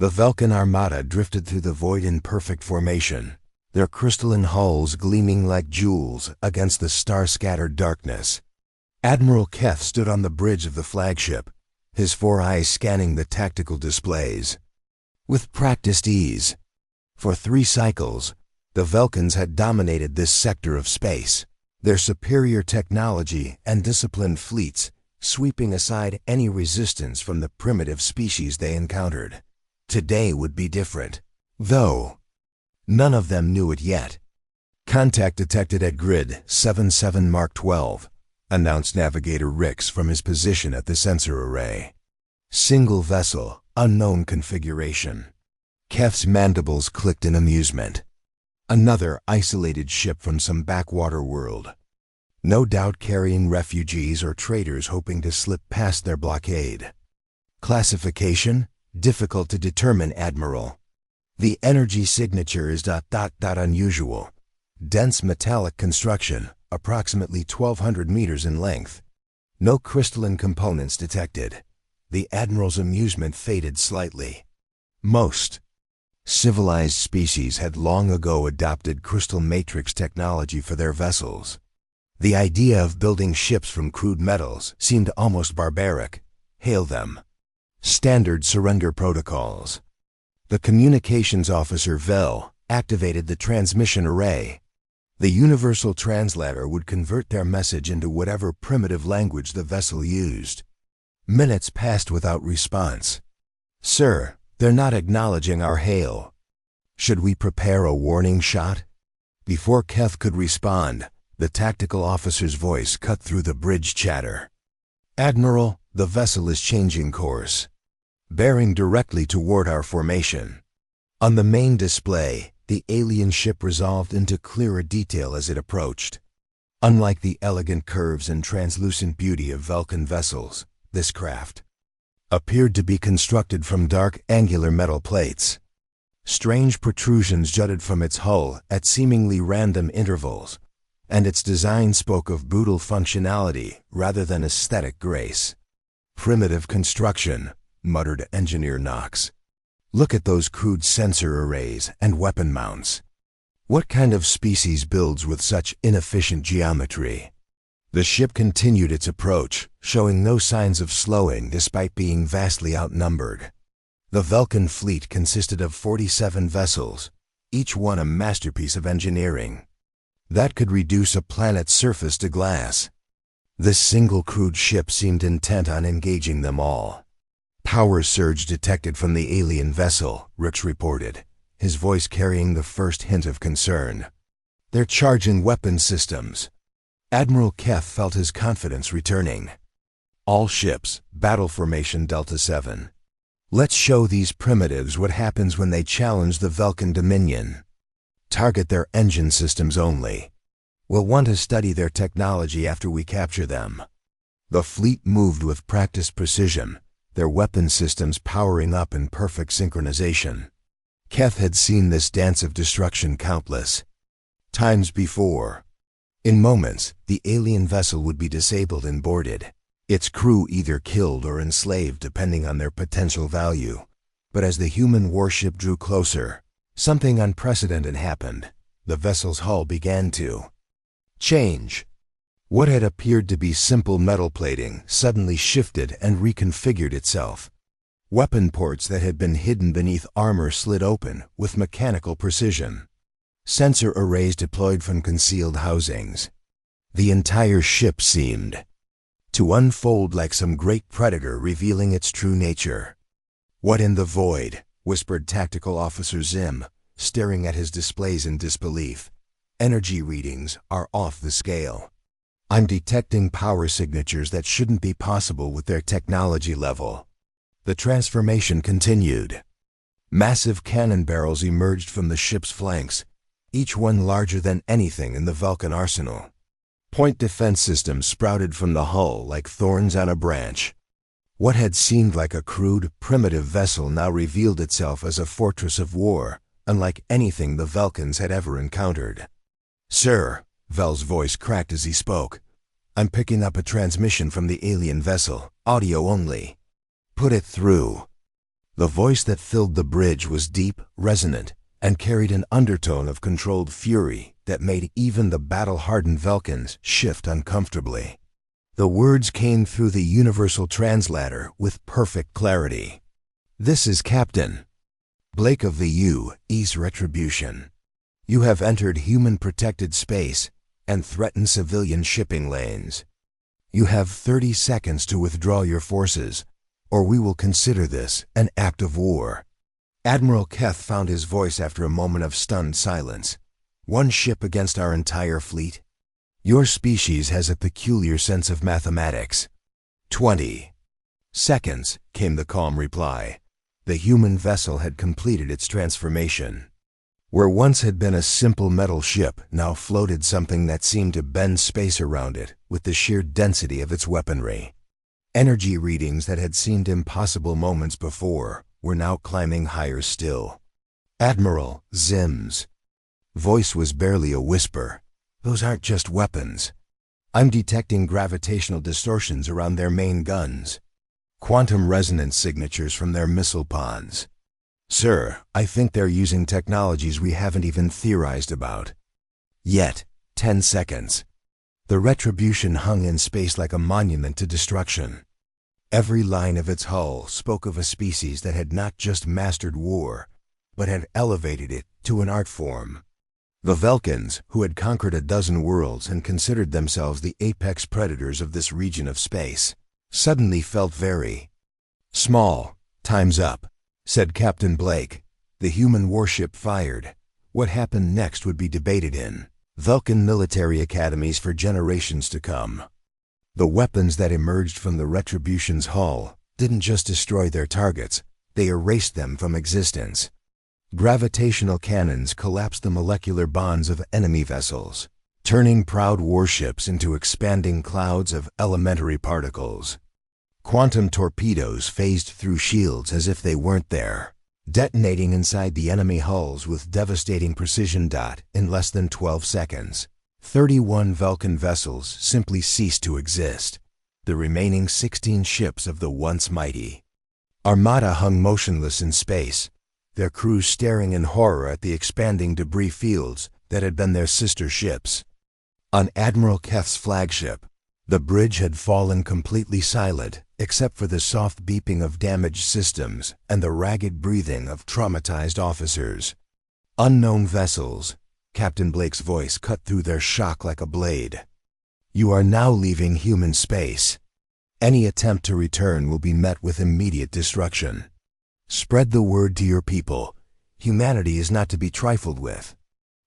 The Vulcan armada drifted through the void in perfect formation, their crystalline hulls gleaming like jewels against the star-scattered darkness. Admiral Keth stood on the bridge of the flagship, his 4 eyes scanning the tactical displays. With practiced ease, for 3 cycles, the Vulcans had dominated this sector of space, their superior technology and disciplined fleets sweeping aside any resistance from the primitive species they encountered. Today would be different, though none of them knew it yet. "Contact detected at Grid 77 Mark 12, announced Navigator Rix from his position at the sensor array. "Single vessel, unknown configuration." Keth's mandibles clicked in amusement. Another isolated ship from some backwater world. No doubt carrying refugees or traders hoping to slip past their blockade. Classification? Difficult to determine, Admiral. The energy signature is ... unusual. Dense metallic construction, approximately 1,200 meters in length. No crystalline components detected. The Admiral's amusement faded slightly. Most civilized species had long ago adopted crystal matrix technology for their vessels. The idea of building ships from crude metals seemed almost barbaric. Hail them. Standard surrender protocols. The communications officer Vel activated the transmission array. The universal translator would convert their message into whatever primitive language the vessel used. Minutes passed without response. "Sir, they're not acknowledging our hail. Should we prepare a warning shot?" Before Keth could respond, the tactical officer's voice cut through the bridge chatter. "Admiral, the vessel is changing course, bearing directly toward our formation." On the main display, the alien ship resolved into clearer detail as it approached. Unlike the elegant curves and translucent beauty of Vulcan vessels, this craft appeared to be constructed from dark, angular metal plates. Strange protrusions jutted from its hull at seemingly random intervals, and its design spoke of brutal functionality rather than aesthetic grace. "Primitive construction," muttered Engineer Knox. "Look at those crude sensor arrays and weapon mounts. What kind of species builds with such inefficient geometry?" The ship continued its approach, showing no signs of slowing despite being vastly outnumbered. The Vulcan fleet consisted of 47 vessels, each one a masterpiece of engineering that could reduce a planet's surface to glass. This single crude ship seemed intent on engaging them all. "Power surge detected from the alien vessel," Rix reported, his voice carrying the first hint of concern. "They're charging weapon systems." Admiral Keth felt his confidence returning. "All ships, battle formation Delta 7. Let's show these primitives what happens when they challenge the Vulcan Dominion. Target their engine systems only. We'll want to study their technology after we capture them." The fleet moved with practiced precision, their weapon systems powering up in perfect synchronization. Keth had seen this dance of destruction countless times before. In moments, the alien vessel would be disabled and boarded, its crew either killed or enslaved depending on their potential value. But as the human warship drew closer, something unprecedented happened. The vessel's hull began to change. What had appeared to be simple metal plating suddenly shifted and reconfigured itself. Weapon ports that had been hidden beneath armor slid open with mechanical precision. Sensor arrays deployed from concealed housings. The entire ship seemed to unfold like some great predator revealing its true nature. "What in the void?" whispered Tactical Officer Zim, staring at his displays in disbelief. "Energy readings are off the scale. I'm detecting power signatures that shouldn't be possible with their technology level." The transformation continued. Massive cannon barrels emerged from the ship's flanks, each one larger than anything in the Vulcan arsenal. Point defense systems sprouted from the hull like thorns on a branch. What had seemed like a crude, primitive vessel now revealed itself as a fortress of war, unlike anything the Vulcans had ever encountered. "Sir," Vel's voice cracked as he spoke, "I'm picking up a transmission from the alien vessel, audio only." "Put it through." The voice that filled the bridge was deep, resonant, and carried an undertone of controlled fury that made even the battle-hardened Vulcans shift uncomfortably. The words came through the universal translator with perfect clarity. "This is Captain Blake of the U.S. Retribution. You have entered human-protected space and threatened civilian shipping lanes. You have 30 seconds to withdraw your forces, or we will consider this an act of war." Admiral Keth found his voice after a moment of stunned silence. "One ship against our entire fleet? Your species has a peculiar sense of mathematics." 20 seconds, came the calm reply. The human vessel had completed its transformation. Where once had been a simple metal ship, now floated something that seemed to bend space around it with the sheer density of its weaponry. Energy readings that had seemed impossible moments before were now climbing higher still. "Admiral Zim's voice was barely a whisper. Those aren't just weapons. I'm detecting gravitational distortions around their main guns. Quantum resonance signatures from their missile ponds. Sir, I think they're using technologies we haven't even theorized about yet." 10 seconds. The Retribution hung in space like a monument to destruction. Every line of its hull spoke of a species that had not just mastered war, but had elevated it to an art form. The Vulcans, who had conquered a dozen worlds and considered themselves the apex predators of this region of space, suddenly felt very small. "Time's up," said Captain Blake. The human warship fired. What happened next would be debated in Vulcan military academies for generations to come. The weapons that emerged from the Retribution's hull didn't just destroy their targets, they erased them from existence. Gravitational cannons collapsed the molecular bonds of enemy vessels, turning proud warships into expanding clouds of elementary particles. Quantum torpedoes phased through shields as if they weren't there, detonating inside the enemy hulls with devastating precision. In less than 12 seconds, 31 Vulcan vessels simply ceased to exist. The remaining 16 ships of the once mighty Armada hung motionless in space, their crews staring in horror at the expanding debris fields that had been their sister ships. On Admiral Keth's flagship, the bridge had fallen completely silent, except for the soft beeping of damaged systems and the ragged breathing of traumatized officers. "Unknown vessels," Captain Blake's voice cut through their shock like a blade. "You are now leaving human space. Any attempt to return will be met with immediate destruction. Spread the word to your people. Humanity is not to be trifled with."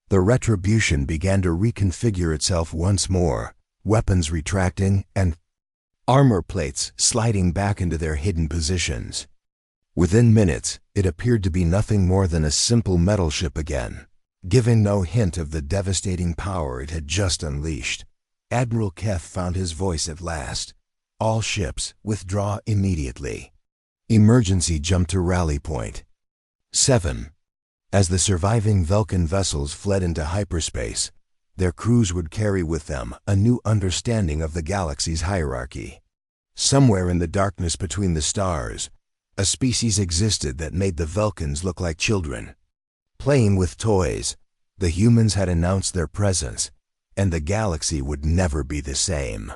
The Retribution began to reconfigure itself once more, weapons retracting and armor plates sliding back into their hidden positions. Within minutes, it appeared to be nothing more than a simple metal ship again, giving no hint of the devastating power it had just unleashed. Admiral Keth found his voice at last. "All ships, withdraw immediately. Emergency jump to rally point." 7. As the surviving Vulcan vessels fled into hyperspace, their crews would carry with them a new understanding of the galaxy's hierarchy. Somewhere in the darkness between the stars, a species existed that made the Vulcans look like children. Playing with toys, the humans had announced their presence, and the galaxy would never be the same.